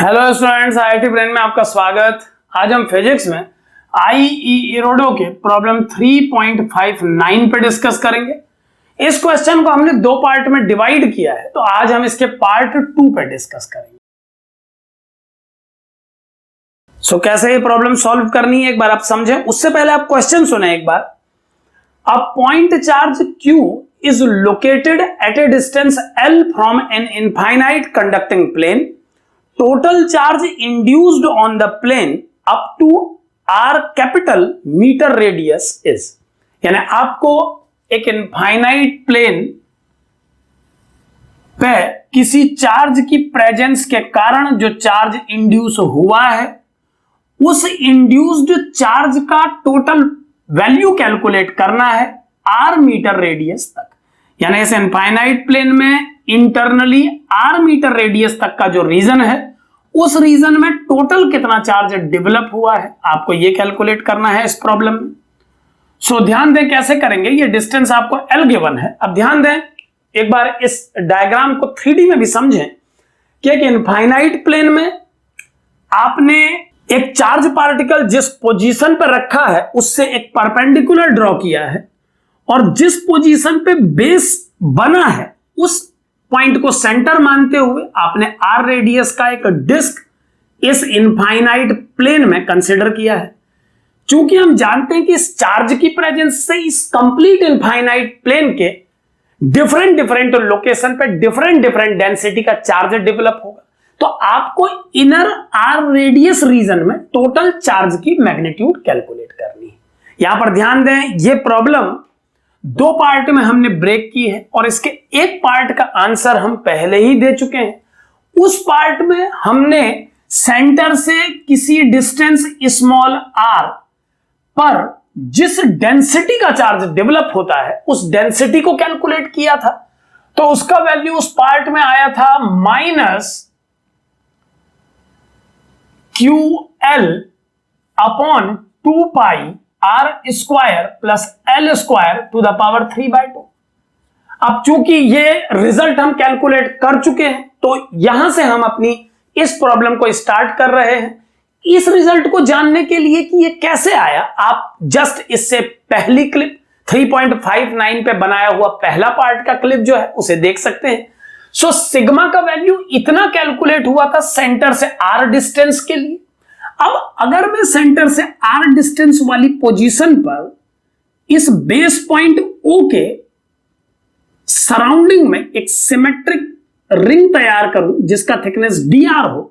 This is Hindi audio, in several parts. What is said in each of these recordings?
हेलो स्टूडेंट्स, आईआईटी ब्रेन में आपका स्वागत। आज हम फिजिक्स में आईई इरोडो के प्रॉब्लम 3.59 पे डिस्कस करेंगे। इस क्वेश्चन को हमने दो पार्ट में डिवाइड किया है, तो आज हम इसके पार्ट 2 पे डिस्कस करेंगे। कैसे ये प्रॉब्लम सॉल्व करनी है एक बार आप समझें। उससे पहले आप क्वेश्चन सुने एक बार। A point charge Q is located at a distance L from an infinite conducting plane. Total charge induced on the plane up to R capital meter radius is. यानी आपको एक इनफाइनाइट प्लेन पे किसी चार्ज की प्रेजेंस के कारण जो चार्ज इंड्यूस हुआ है, उस इंड्यूस्ड चार्ज का टोटल वैल्यू कैलकुलेट करना है R मीटर रेडियस तक। यानी इस इनफाइनाइट प्लेन में इंटरनली R मीटर रेडियस तक का जो रीजन है, उस रीजन में टोटल कितना चार्ज डेवलप हुआ है, आपको ये कैलकुलेट करना है इस प्रॉब्लम में। ध्यान दें कैसे करेंगे। ये डिस्टेंस आपको L गिवन है। अब ध्यान दें एक बार इस डायग्राम को 3D में भी समझें कि एक इनफाइनाइट प्लेन में आपने एक चार्ज पार्टिकल जिस पोजीशन पर रखा है उससे एक परपेंडिकुलर ड्रॉ किया है, और जिस पोजीशन पे बेस बना है उस पॉइंट को सेंटर मानते हुए आपने आर रेडियस का एक डिस्क इस इनफाइनाइट प्लेन में कंसीडर किया है। चूंकि हम जानते हैं कि इस चार्ज की प्रेजेंस से इस कंप्लीट इनफाइनाइट प्लेन के डिफरेंट लोकेशन पे डिफरेंट डेंसिटी का चार्ज डेवलप होगा, तो आपको इनर आर रेडियस रीजन में टोटल चार्ज की मैग्नीट्यूड कैलकुलेट करनी है। यहां पर ध्यान दें, यह प्रॉब्लम दो पार्ट में हमने ब्रेक की है और इसके एक पार्ट का आंसर हम पहले ही दे चुके हैं। उस पार्ट में हमने सेंटर से किसी डिस्टेंस स्मॉल r पर जिस डेंसिटी का चार्ज डेवलप होता है उस डेंसिटी को कैलकुलेट किया था, तो उसका वैल्यू उस पार्ट में आया था -QL upon 2 pi R square plus L square to the power 3/2। अब चूंकि ये रिजल्ट हम कैलकुलेट कर चुके हैं, तो यहां से हम अपनी इस प्रॉब्लम को स्टार्ट कर रहे हैं। इस रिजल्ट को जानने के लिए कि ये कैसे आया, आप जस्ट इससे पहली क्लिप 3.59 पे बनाया हुआ पहला पार्ट का क्लिप जो है उसे देख सकते हैं। सिग्मा का वैल्यू इतना कैलकुलेट हुआ था सेंटर से R डिस्टेंस के लिए। अब अगर मैं सेंटर से R डिस्टेंस वाली पोजीशन पर इस बेस पॉइंट O के सराउंडिंग में एक सिमेट्रिक रिंग तैयार करूं जिसका थिकनेस dr हो,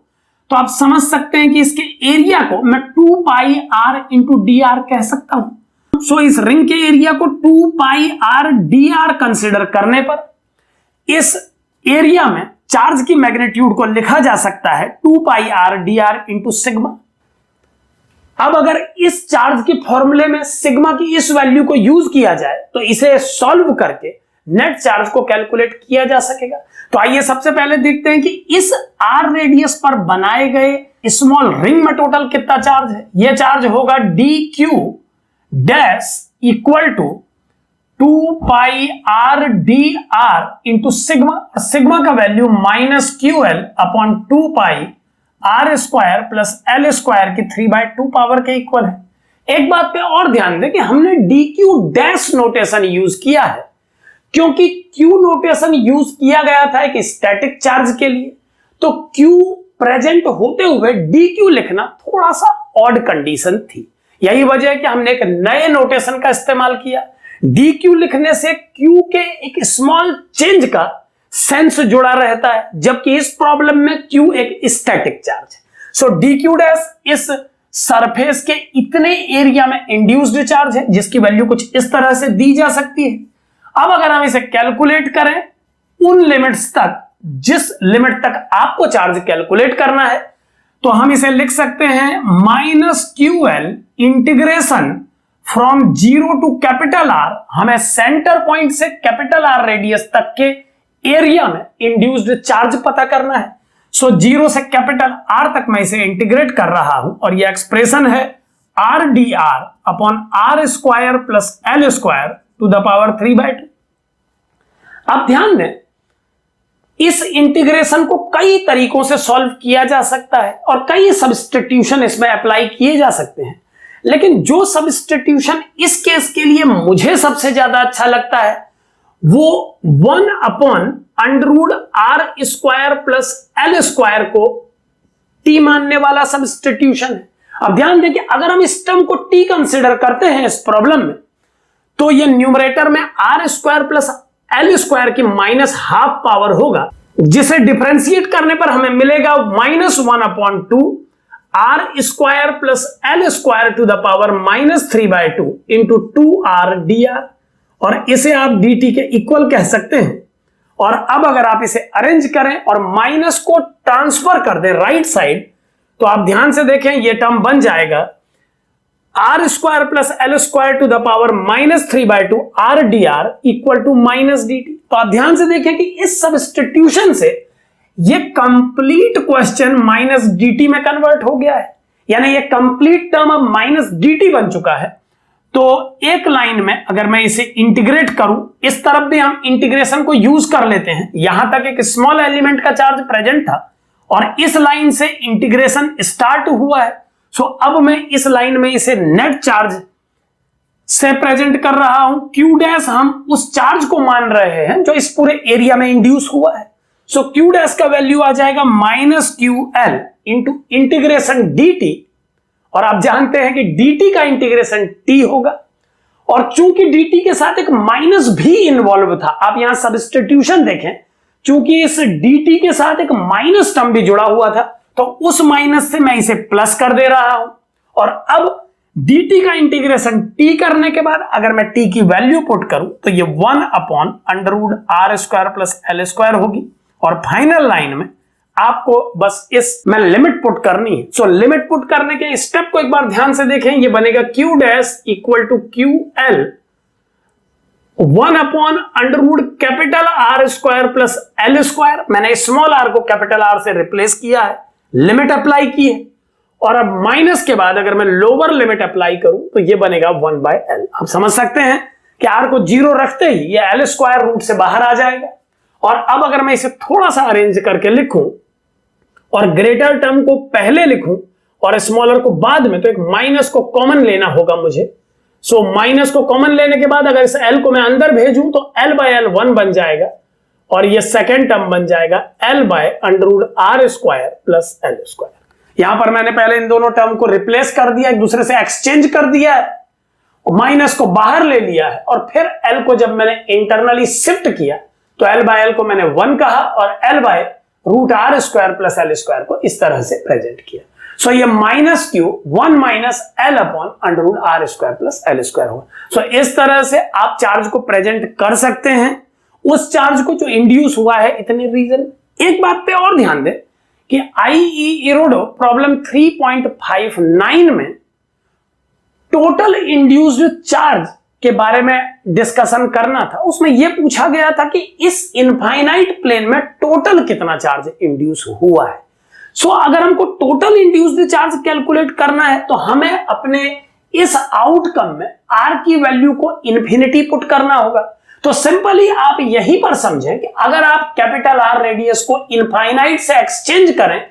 तो आप समझ सकते हैं कि इसके एरिया को मैं 2 पाई r इंटू dr कह सकता हूं। इस रिंग के एरिया को 2 पाई r dr कंसिडर करने पर इस एरिया में चार्ज की मैग्नीट्यूड को लिखा जा सकता है 2 pi r dr into sigma. अब अगर इस चार्ज के फॉर्मूले में सिग्मा की इस वैल्यू को यूज किया जाए तो इसे सॉल्व करके नेट चार्ज को कैलकुलेट किया जा सकेगा। तो आइए सबसे पहले देखते हैं कि इस आर रेडियस पर बनाए गए स्मॉल रिंग में टोटल कितना चार्ज है। यह चार्ज होगा dq dash equal to 2 pi r dr into sigma. Sigma का value -QL upon 2 pi R square plus L square की 3/2 पावर के इक्वल है। एक बात पे और ध्यान दें कि हमने dq डैश नोटेशन यूज किया है क्योंकि q नोटेशन यूज किया गया था एक स्टैटिक चार्ज के लिए, तो q प्रेजेंट होते हुए dq लिखना थोड़ा सा ऑड कंडीशन थी। यही वजह है कि हमने एक नए नोटेशन का इस्तेमाल किया। dq लिखने से q के एक स्मॉल चेंज का सेंस जुड़ा रहता है, जबकि इस प्रॉब्लम में q एक स्टैटिक चार्ज है। dq डैश इस सरफेस के इतने एरिया में इंड्यूस्ड चार्ज है जिसकी वैल्यू कुछ इस तरह से दी जा सकती है। अब अगर हम इसे कैलकुलेट करें उन लिमिट्स तक जिस लिमिट तक आपको चार्ज कैलकुलेट करना है, तो हम इसे लिख सकते हैं -QL integration from 0 to capital R। हमें सेंटर पॉइंट से कैपिटल R रेडियस तक के एरिया में इंड्यूस्ड चार्ज पता करना है। 0 से कैपिटल R तक मैं इसे इंटीग्रेट कर रहा हूं और यह एक्सप्रेशन है R dr upon R square plus L square to the power 3/2। अब ध्यान दें इस इंटीग्रेशन को कई तरीकों से सॉल्व किया जा सकता है और कई सब्स्टिट्यूशन इसमें अप्लाई किए जा सकते हैं, लेकिन जो सब्स्टिट्यूशन इस केस के लिए मुझे सबसे ज्यादा अच्छा लगता है वो 1/√r² प्लस l² को t मानने वाला सब्स्टिट्यूशन है। अब ध्यान दें कि अगर हम इस टर्म को t कंसीडर करते हैं इस प्रॉब्लम में, तो ये न्यूमरेटर में r² प्लस l² की -½ पावर होगा, जिसे डिफरेंशिएट करने पर हमें मिलेगा -1/2 r² plus l² to the power -3/2 into 2r dr, और इसे आप dt के इक्वल कह सकते हैं। और अब अगर आप इसे अरेंज करें और माइनस को ट्रांसफर कर दें राइट साइड, तो आप ध्यान से देखें ये टर्म बन जाएगा r² plus l² to the power -3/2 r dr equal to -dt। तो आप ध्यान से देखें कि इस सब्स्टिट्यूशन से ये कंप्लीट क्वेश्चन -dt में कन्वर्ट हो गया है, यानी ये कंप्लीट टर्म अब -dt बन चुका है। तो एक लाइन में अगर मैं इसे इंटीग्रेट करूं, इस तरफ भी हम इंटीग्रेशन को यूज कर लेते हैं, यहां तक एक स्मॉल एलिमेंट का चार्ज प्रेजेंट था और इस लाइन से इंटीग्रेशन स्टार्ट हुआ है। सो अब मैं इस लाइन में इसे नेट चार्ज से प्रेजेंट कर रहा हूं। Q' हम उस चार्ज को मान रहे हैं जो इस पूरे एरिया में इंड्यूस हुआ है। सो Q' का वैल्यू आ जाएगा -QL इंटू इंटीग्रेशन dt, और आप जानते हैं कि dt का इंटीग्रेशन t होगा, और चूंकि dt के साथ एक माइनस भी इन्वॉल्व था, आप यहां सब्स्टिट्यूशन देखें, चूंकि इस dt के साथ एक माइनस टर्म भी जुड़ा हुआ था, तो उस माइनस से मैं इसे प्लस कर दे रहा हूं। और अब dt का इंटीग्रेशन t करने के बाद अगर मैं t की वैल्यू पुट करूं तो ये 1/√r² प्लस l² होगी, और फाइनल लाइन में आपको बस इस में लिमिट पुट करनी है। सो लिमिट पुट करने के स्टेप को एक बार ध्यान से देखें, ये बनेगा Q' equal to QL 1/√R² plus l²। मैंने स्मॉल r को कैपिटल R से रिप्लेस किया है, लिमिट अप्लाई की है, और अब माइनस के बाद अगर मैं लोअर लिमिट अप्लाई करूं तो ये बनेगा 1/L। आप समझ सकते हैं कि r को 0 रखते ही ये l² रूट से बाहर आ जाएगा। और अब अगर मैं इसे थोड़ा सा अरेंज करके लिखूं और ग्रेटर टर्म को पहले लिखूं और स्मॉलर को बाद में, तो एक माइनस को कॉमन लेना होगा मुझे। सो माइनस को कॉमन लेने के बाद अगर इस l को मैं अंदर भेजूं तो l/l 1 बन जाएगा, और ये सेकेंड टर्म बन जाएगा l/√r² प्लस l²। यहां पर मैंने पहले इन दोनों टर्म को रिप्लेस कर दिया, एक दूसरे से एक्सचेंज कर दिया है, माइनस को बाहर ले लिया है, और फिर l को जब मैंने इंटरनली शिफ्ट किया तो l/l को मैंने 1 कहा और l/√r² प्लस l² को इस तरह से प्रेजेंट किया। सो ये -Q 1 - l/√r² प्लस l² होगा। सो इस तरह से आप चार्ज को प्रेजेंट कर सकते हैं, उस चार्ज को जो इंड्यूस हुआ है इतने रीजन। एक बात पे और ध्यान दें कि IE इरोडो प्रॉब्लम 3.59 में टोटल इंड्यूस्ड चार्ज के बारे में डिस्कशन करना था। उसमें यह पूछा गया था कि इस इनफाइनाइट प्लेन में टोटल कितना चार्ज इंड्यूस हुआ है। सो अगर हमको टोटल इंड्यूस्ड चार्ज कैलकुलेट करना है तो हमें अपने इस आउटकम में r की वैल्यू को इंफिनिटी पुट करना होगा। तो सिंपली आप यहीं पर समझें कि अगर आप कैपिटल R रेडियस को इनफाइनाइट से एक्सचेंज करें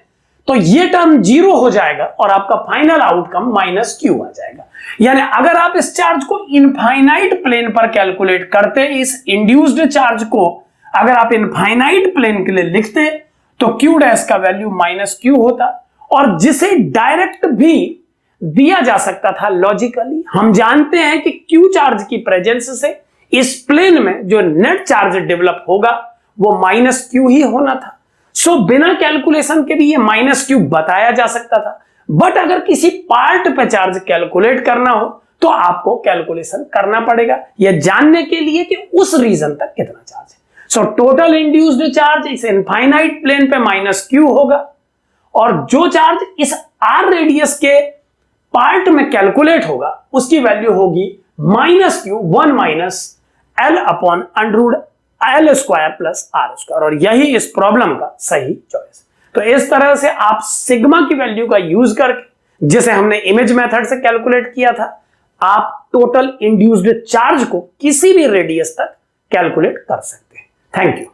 तो ये टर्म 0 हो जाएगा और आपका फाइनल आउटकम -Q आ जाएगा। यानी अगर आप इस चार्ज को इनफाइनाइट प्लेन पर कैलकुलेट करते, इस इंड्यूस्ड चार्ज को अगर आप इनफाइनाइट प्लेन के लिए लिखते तो Q' का वैल्यू -Q होता, और जिसे डायरेक्ट भी दिया जा सकता था लॉजिकली। हम जानते हैं कि Q चार्ज की प्रेजेंस से इस प्लेन में जो नेट चार्ज डेवलप होगा वो -Q ही होना था। सो बिना कैलकुलेशन के भी ये -Q बताया जा सकता था, बट अगर किसी पार्ट पे चार्ज कैलकुलेट करना हो तो आपको कैलकुलेशन करना पड़ेगा, यह जानने के लिए कि उस रीजन तक कितना चार्ज है। सो टोटल इंड्यूस्ड चार्ज इस इनफाइनाइट प्लेन पे -Q होगा, और जो चार्ज इस R रेडियस के पार्ट में कैलकुलेट होगा उसकी वैल्यू होगी -Q 1 - l/√l² प्लस r², और यही इस प्रॉब्लम का सही चॉइस। तो इस तरह से आप सिग्मा की वैल्यू का यूज करके, जिसे हमने इमेज मेथड से कैलकुलेट किया था, आप टोटल इंड्यूस्ड चार्ज को किसी भी रेडियस तक कैलकुलेट कर सकते हैं। Thank you.